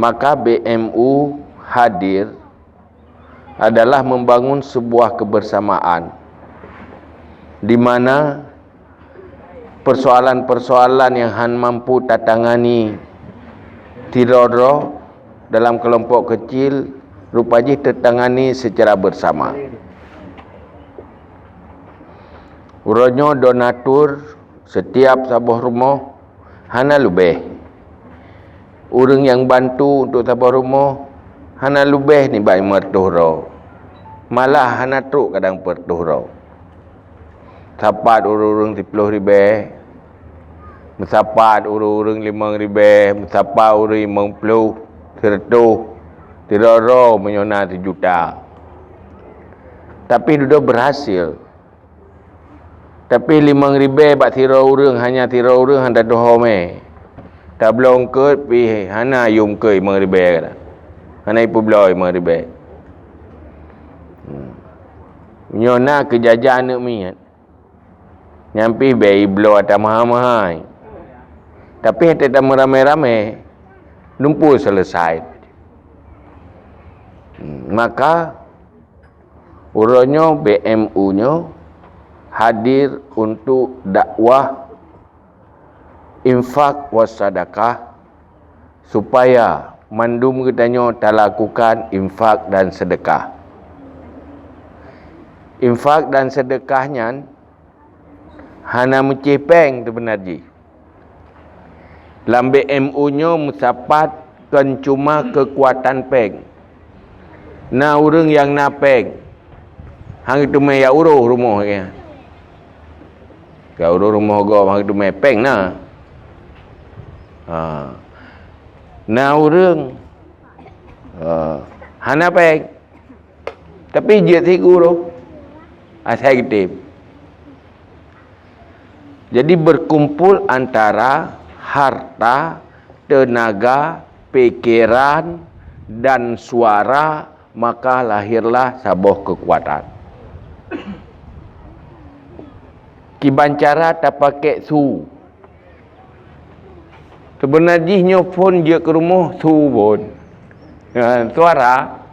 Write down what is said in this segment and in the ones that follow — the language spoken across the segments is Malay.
Maka BMU hadir adalah membangun sebuah kebersamaan di mana persoalan-persoalan yang Han mampu tatangani tiroro dalam kelompok kecil rupanya tertangani secara bersama. Uronyo donatur setiap sabuh rumah hana lebih. Orang yang bantu untuk sabuh rumah hana lebih ni baik mertuhro. Malah hana truk kadang pertuhro. Sapat urung-urung 10 ribu, mensapat urung-urung 5 ribu, mensapat urung 50, 100, tiroro menyona 1 juta. Tapi duduk berhasil. Tapi 5 ribu bak tiro urung hanya tiro urung handa doho me. Tak belum ke pi hana yum ke 5 ribu kata. Hana ipu beloi 5 ribu. Menyona kejajan nak minyak. Nyampi bei belo atau mahal-mahal. Tapi hati tak meramai-ramai, lumpur selesai. Maka uronyo BMU-nyo hadir untuk dakwah infak wassadakah supaya mandum ketanyo tak lakukan infak dan sedekah. Infak dan sedekahnya hana mencipeng tu benar ji. Dalam BMU-nyo musapat kan cuma kekuatan peng. Na urang yang na peng. Hang itu me ya uruh rumah ke. Ka uruh rumah go hang itu me peng na. Na urang hana peng. Tapi je tigu tu. Asal ketip. Jadi berkumpul antara harta, tenaga, pikiran dan suara, maka lahirlah sebuah kekuatan. Kibancara tak pakai su. Sebenarnya pun dia ke rumah su pun. Suara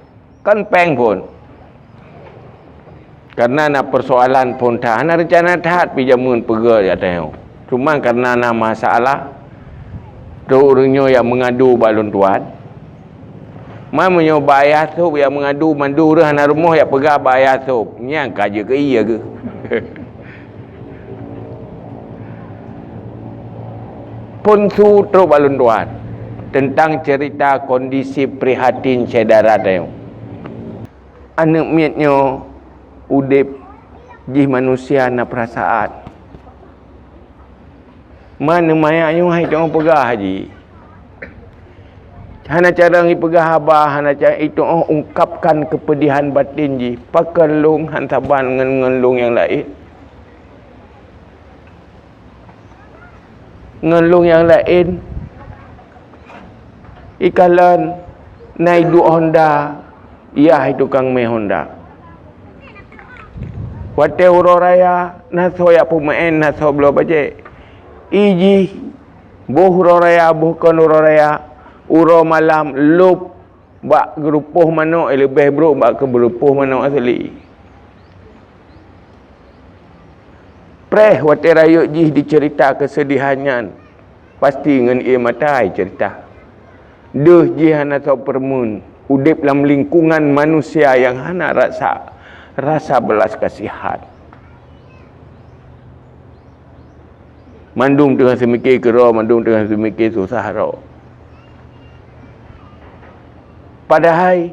kan peng pun. Karena nak persoalan pun tak. Nak rencana tak pijamun pegel ya tahu. Cuma karena nak masalah tu orangnya yang mengadu balon tuan. Mamanya bayar tu yang mengadu mandu dah nak rumah yang pegang bayar tu. Nyang kaje ke iya ke? Pun su tu balon tuan tentang cerita kondisi prihatin saudara tahu. Anak miatnya udip jih manusia na perasaan. Mana mayaknya hai tengok pegah haji. Hana cara ngi pegah abah, hana cara itu ungkapkan kepedihan batin ji. Pakalung hantaban ngelung yang lain. Ngelung yang lain. Ikalan naik du Honda, ia itu kang me Honda. Wate uroraya naso ya pumain naso belo baje iji buh uroraya buh kon uroraya uro malam lup bak gerupuh mano lebih bro bak ke gerupuh mano asli preh wate rayu ji dicerita kesedihannya pasti ngan ia matai cerita deh ji hana so permun udip dalam lingkungan manusia yang hana rasa belas kasihan. Mandung dengan semikir kero, mandung dengan semikir susah ro. Padahal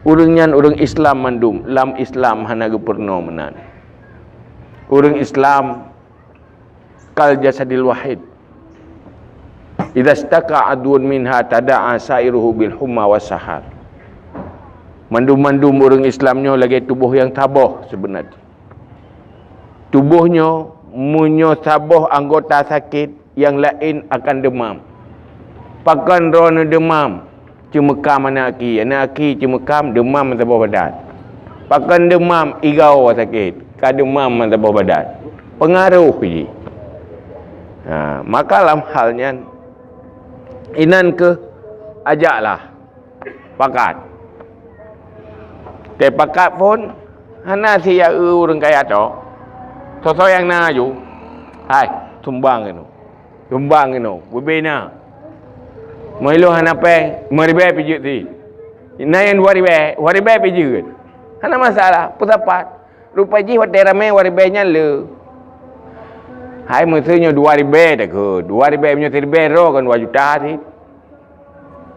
orang Islam mandum, lam Islam hana gepurno menan. Orang Islam kal jasadil wahid. Idza istaka adun minha tada'a sairuhu bil humma wasahar. Mandum-mandum orang Islamnya lagi tubuh yang tabah sebenarnya. Tubuhnya munyo tabah anggota sakit, yang lain akan demam. Pakan rona demam, cemekam anak aki cemekam demam tabah badan. Pakan demam igau sakit, ka demam tabah badan. Pengaruh je. Maka dalam halnya inan ke ajaklah. Pakat. Tapi pakat pun hana siya urang kaya tu. So yang na ju. Hai, tumbang kenu. Tumbang kenu. Berbena. Milo hana peng, meribe pijut si. Nayan waribe pijut. Hana masalah, pusapat. Rupaji hotel ramai waribenya le. Hai musuhnya 2,000 dah ke. 2,000 punya ribu kan 2 juta si.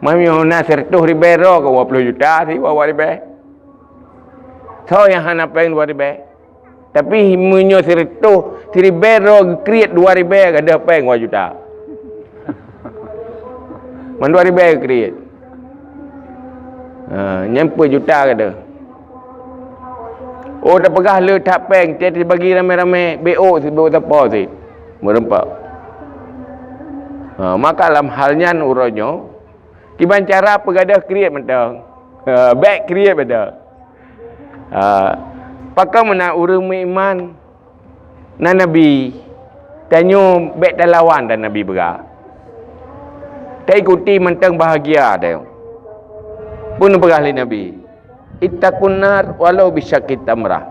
Mami hona 100,000 kan 20 juta si 2,000. So yang hana peng 2,000. Tapi munyo 100,000 create 2,000 ada peng 2 juta. Man 2,000 create. Nyampe juta kata. Oh tak pegah le tak peng, dia bagi ramai-ramai BO si BO apa si. Merempak. Maka dalam halnya uronyo kiban cara pegadah create mentang. Back create benda. Pakai mana urang iman na nabi tanyo back lawan dan nabi berah. Tak ikuti mentang bahagia dah. Pun pegah li nabi. Ittaqun nar walau bisyakit tamrah.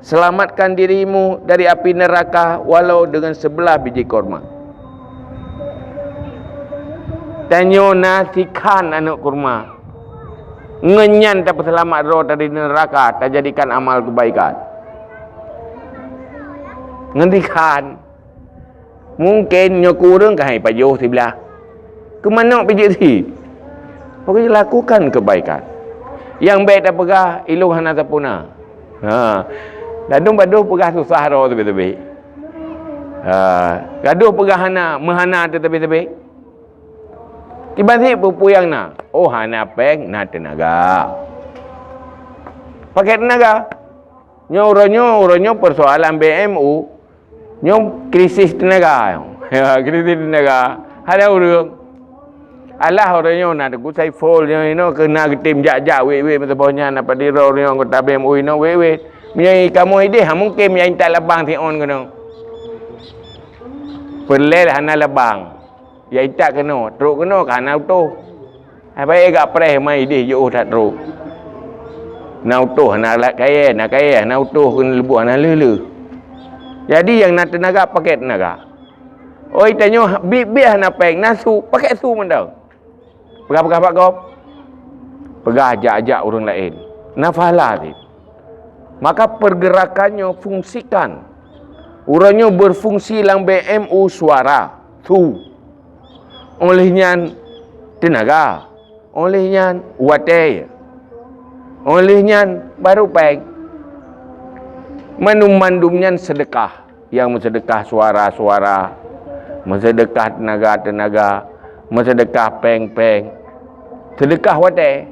Selamatkan dirimu dari api neraka walau dengan sebelah biji kurma. Tanyo nasikan anak kurma. Ngenyan tak selamat roh dari neraka, tak jadikan amal kebaikan. Ngendikan. Mungkin nyokurung kahai pajuh sebelah. Kemana pergi si? Pokoknya lakukan kebaikan. Yang baik tak pegah, iluh hana tapuna. Gaduh pegah susah roh tepi-tepi. Gaduh pegah hana, mahana tepi-tepi. Tiba-tiba pupuyang na. Oh hana peng, na tenaga. Pakai tenaga. Nyo persoalan BMU. Nyo krisis tenaga. Krisis tenaga. Ada urang. Alah orangnya nak aku saya full you kena tim jak-jak we macam apa di orang kota BMU we menyai kamu ide mungkin menyai tak labang ti on kena perlel hana labang ya tak kena truk kena kan auto apa gak preh mai ide yo tak truk na auto hana kaya na auto kena lebu hana lele jadi yang nak tenaga pakai tenaga oi tanyo bi hana peng nasu pakai su mendang. Pegah-pegah Pak Gop. Pegah ajak-ajak orang lain. Nafalah ni. Maka pergerakannya fungsikan. Urangnya berfungsi dalam BMU suara. Tu. Olehnya tenaga. Olehnya watai. Olehnya baru peng. Mandum-mandumnya sedekah. Yang sedekah suara-suara. Sedekah tenaga-tenaga. Sedekah peng-peng. Sedekah watai.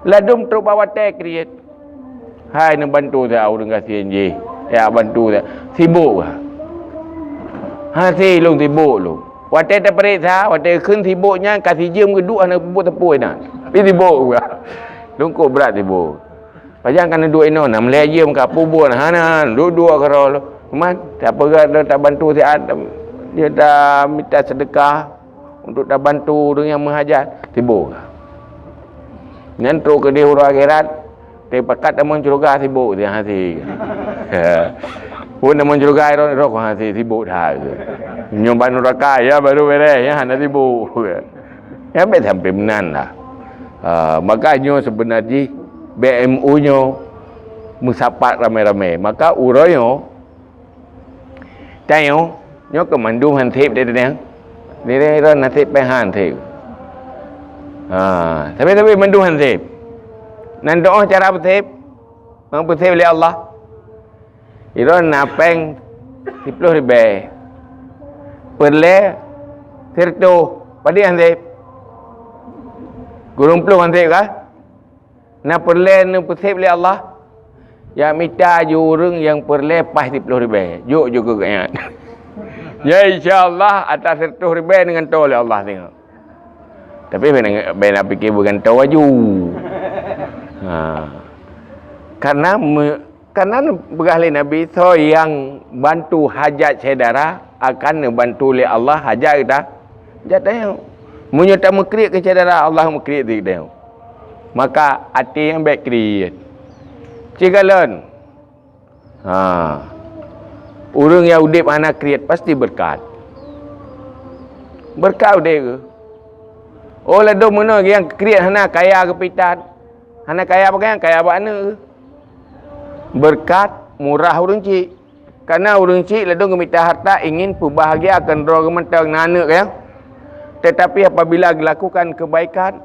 Ladum truk bawa watai create. Hai nak bantu saya orang kasihan je. Ya bantu saya. Sibuk ke? Si long sibuk lu. Watai tak perik saya. Watai keun sibuknya kasih jam kedua nak buat tepui nak. Tapi sibuk ke? Lungkuk berat sibuk. Pajang kena duit no. Nak melihat jam kat pubur. Dua-dua kerol. Cuman tak apa tak bantu saya. Dia dah minta sedekah. Untuk dah bantu orang yang menghajat. Sibuk. Nyantruk ke dia huruf akhirat. Tapi pakat dah mencuruga sibuk dia hati. Pun dah mencuruga rok hati sibuk dah. Nyoban neraka ya baru beres ya hana sibuk. Ya bet sampai menan lah. Makanya sebenarnya BMU nya musapat ramai-ramai. Maka uroyo tayo nyo kemandu hantip dia. Ni ron nasib pehan tu. Tapi mandu hansib. Nan doa cara bersib. Mang bersib oleh Allah. Iron napeng 10,000. Perle serto padi hansib. Gurung puluh hansib kah? Na perle nu bersib oleh Allah. Ya minta jurung yang perle pas 10,000. Juk juga kaya. Ya insyaAllah atas 100,000 dengan tol oleh Allah tengok. Tapi benar fikir bukan tol waju. Karena berkali Nabi so yang bantu hajat saudara akan bantu oleh Allah hajat kita. Hajat tengok. Munyo tak mengkreat kecadaran Allah mengkreat dia. Maka hati yang baik kreat. Cigalan. Orang yang udip anak kreat pasti berkat. Berkat dia ke? Oh lado mana yang kreat hana kaya kepitan. Hana kaya apa kan? Kaya apa ana? Berkat murah orang cik. Karena orang cik lado gemita harta ingin berbahagia akan roh gementang nana kan. Tetapi apabila dilakukan kebaikan,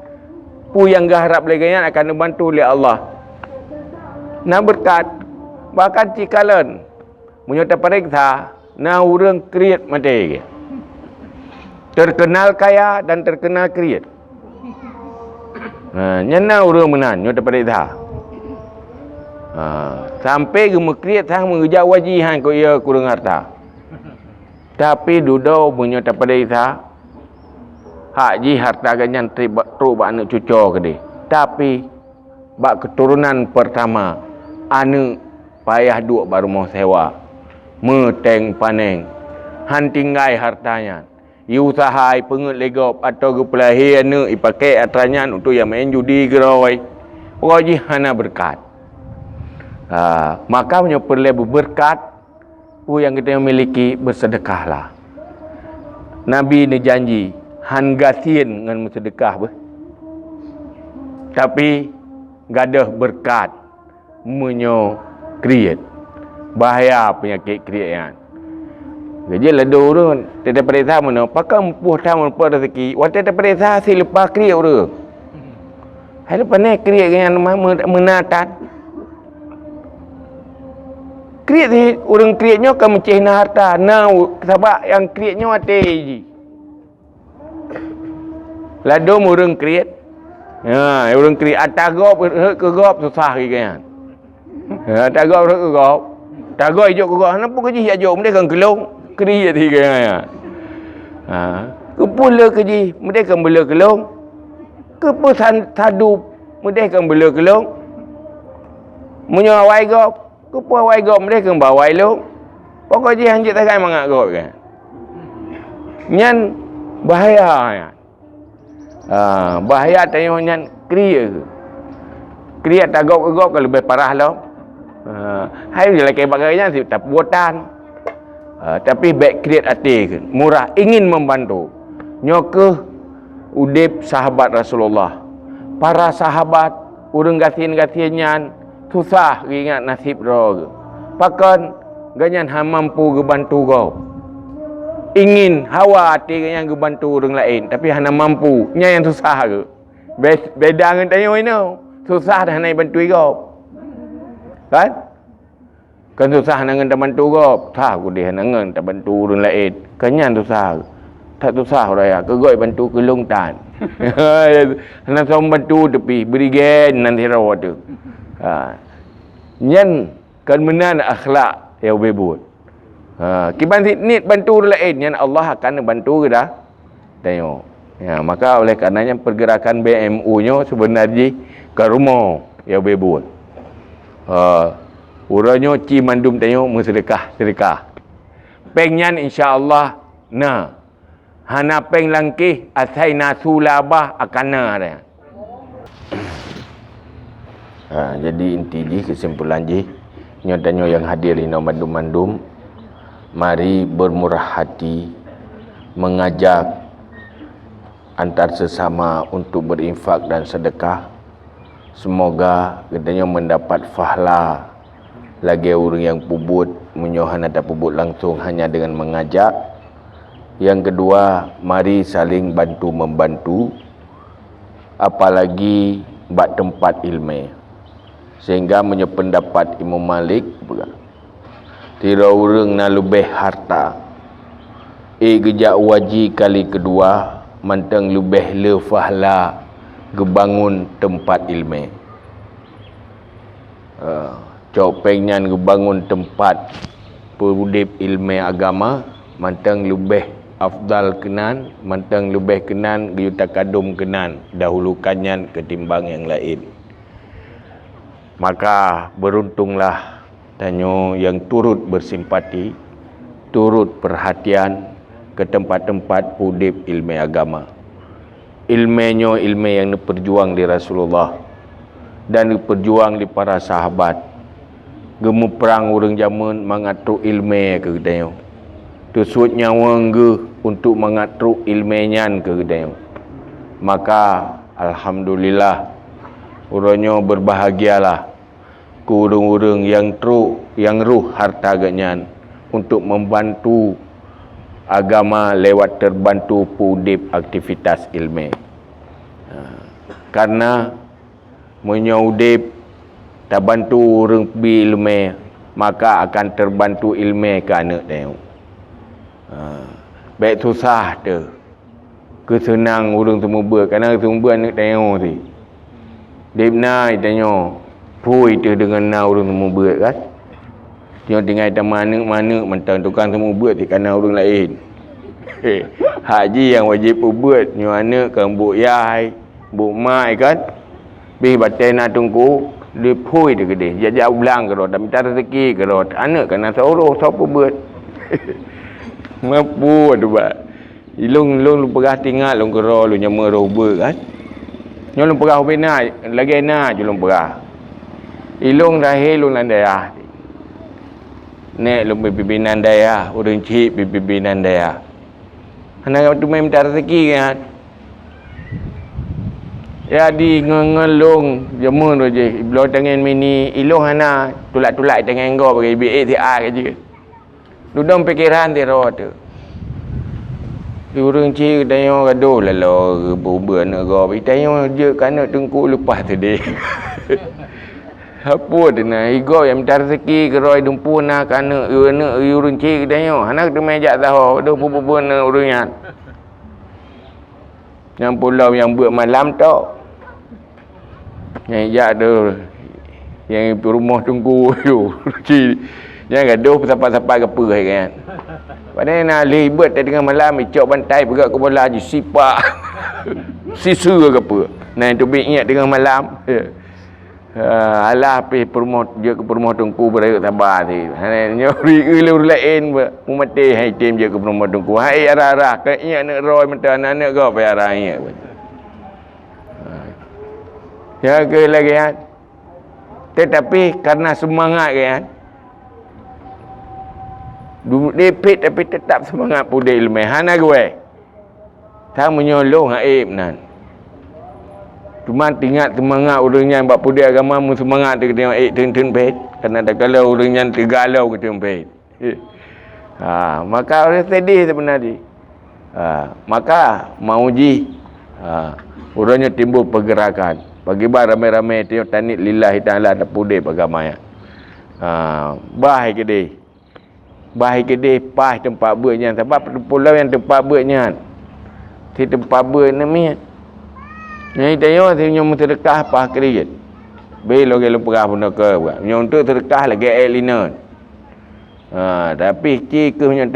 pu yang harap legayan akan dibantu oleh Allah. Nah berkat bahkan cikalan munyo terperiksa nah orang kreat mati. Terkenal kaya dan terkenal kreat. Nyana orang menan nyo terperiksa. Sampai gemuk kreat sang mengejar wajihan ko ia kurang harta. Tapi duduk munyo terperiksa hak ji harta ganyan tru ba anak cucu ke dia. Tapi bak keturunan pertama anak payah duk baru mau sewa. Meteng paneng. Han tinggai hartanya. Iu sahai pengut legop atau kepelahi anak ipakai atranya untuk yang main judi geroi. Pokoknya hana berkat. Maka punya perlu berkat yang kita miliki bersedekahlah. Nabi ni janji han gasin dengan bersedekah ber. Tapi gadah berkat menyo kreat. Bahaya penyakit kreat. Jadi lado urun tidak periksa mana pakai empuh tamu per rezeki. Waktu tidak periksa si lepas kreat urun. Hai lepas ni kreat dengan menatan. Kreat ni orang kreatnya akan mencehna harta. Nah sebab yang kreatnya hati je. Lado orang kreat. Orang kreat atagop ke gop susah lagi kan. Atagop ke gop. Tagoi jok ke gop. Kenapa kerja ajak mereka kan kelong. Kreat ni kan. Kepula kerja mereka kan bela kelong. Kepusan sadu mereka kan bela kelong. Menyawai gop. Kepuas wai gop mereka kan bawa elok. Pokoknya hanjit tak kan mangak gop kan. Nyan bahaya kan. Bahaya tanya nyan kreat. Kreat tak gop kalau lebih parah lah. Hai dia lagi bagainya si tak buatan. Tapi baik kreat hati kan. Murah ingin membantu. Nyoke udip sahabat Rasulullah. Para sahabat urang gatin-gatinyan susah ingat nasib roh. Pakan ganyan ha mampu gebantu kau. Ingin hawa hati ganyan gebantu orang lain tapi hana mampu. Nya yang susah ke. Beda dengan tanya ini. Susah dah nak bantu kau. Kan? Kan susah dengan bantu kau. Tak aku dia dengan tak bantu orang lain. Ganyan susah. Tak susah raya. Kegoi bantu kelung tan. Hana som bantu tepi beri gen nanti rawat tu. Nyan kan menan akhlak yang bebut. Kiban nit bantu orang lain yang Allah akan bantu ke dah. Tengok. Maka oleh karenanya pergerakan BMU-nya sebenarnya ke rumah yang bebut. Uranya ci mandum tengok sedekah. Pengyan insya-Allah hana peng langkih asai nasulabah akana dia. Jadi inti ji kesimpulan ji nyatanya yang hadir di mandum-mandum mari bermurah hati mengajak antar sesama untuk berinfak dan sedekah. Semoga katanya mendapat fahla lagi orang yang pubut menyohan atau pubut langsung hanya dengan mengajak. Yang kedua, mari saling bantu-membantu apalagi bak tempat ilmu. Sehingga pendapat Imam Malik tira orang na lebih harta. Gejak waji kali kedua mantang lebih le fahla gebangun tempat ilmu. Copengnya gebangun tempat perudip ilmu agama mantang lebih afdal kenan, mantang lebih kenan geyuta kadum kenan dahulukannya ketimbang yang lain. Maka beruntunglah tanyo yang turut bersimpati, turut perhatian ke tempat-tempat pudip ilmu agama. ilmunya ilmu yang diperjuang di Rasulullah dan diperjuang di para sahabat. Gemu perang orang zaman mengatur ilmu ke gedaya. Tusut nyawa ge untuk mengatur ilmunya ke gedaya. Maka alhamdulillah orangnya berbahagialah ku urang-urang yang ruh harta ganyan untuk membantu agama lewat terbantu pudip aktivitas ilmu. Karena menyaudip tak bantu orang pi ilmu, maka akan terbantu ilmu ke anak dia. Baik susah tu. Kesenang orang temu ber, kerana temu ber anak dia tu. Dia benar tanya, pui tu dengan na orang temu ber kan? Dia tinggal di mana-mana mentang tukang temu ber di kanan orang lain. Haji yang wajib buat nyu anak kan buk yai, buk mai kan. Bi batai nak tunggu dia pui dia gede. Dia ulang ke rot, minta rezeki ke rot. Anak kan soro siapa buat. Mampu tu ba. Ilung lu perah tinggal lu ke ro lu nyama ro ber kan. Nyo lu perah bina lagi na je lu perah. Ilung rahil lu landaya. Nek lu pimpinan daya, urang cik pimpinan daya. Anak tu main minta rezeki kan. Ya di ngelong jamun tu je. Iblo tangan mini ilung hana tulak-tulak tangan kau bagi BA ti a je. Dudung fikiran ti ro tu. Urang cik dayo gaduh lalo buber nak go. Itayo je kana tengku lepas tadi. Apa tu nak igo yang minta rezeki ke roi dumpu na kana urang cik dayo. Anak tu mejak tahu do buber na urang. Yang pulau yang buat malam tu. Yang tu yang rumah tunggu tu. Yang gaduh siapa-siapa ke apa kan. Padahal nak libet tengah malam icok bantai pegat ke bola je sipak. Sisu ke apa. Nah tu ingat tengah malam. Alah pergi perumah je ke perumah tungku berayuk sabar ti. Nyori ulu lain mati hai tim je ke perumah tungku. Hai arah-arah ke ingat nak roy mentah anak kau pai arah ingat. Ya ke lagi kan. Tetapi karena semangat kan. Depit tapi tetap semangat pula ilmu. Hana gue. Tak menyolong aib nan. Cuma tinggal semangat orangnya buat pula agama mu semangat dia tengok ten pet. Karena tak kalau orangnya tergalau ke tempet. Maka orang sedih sebenarnya. Maka mau uji. Orangnya timbul pergerakan. Bagi ramai-ramai tengok tanit lillahi ta'ala tak pudih agama ya. Baik ke dia. Baik ke dia pas tempat bernya. Sebab pulau yang tempat bernya. Si tempat ber namanya. Yang tayo si nyom sedekah pas kerja. Belo ke perah pun ke. Nyom tu sedekah lagi elina. Tapi jika yang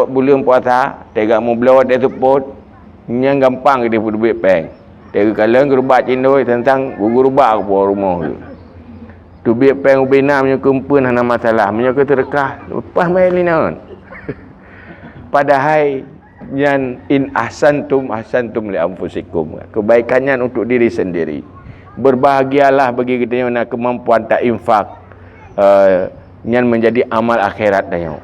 bulan puasa, tegak mau belawat dia support, yang gampang dia pun duit peng. Tega kalau gerubak cindoi tentang gerubak ke rumah tu. Tu biar peng ubina punya kumpul hana masalah, punya ke sedekah, lepas mai elina. Padahal yang in ahsantum li anfusikum. Kebaikannya untuk diri sendiri. Berbahagialah bagi kita yang nak kemampuan tak infak yang menjadi amal akhirat dia.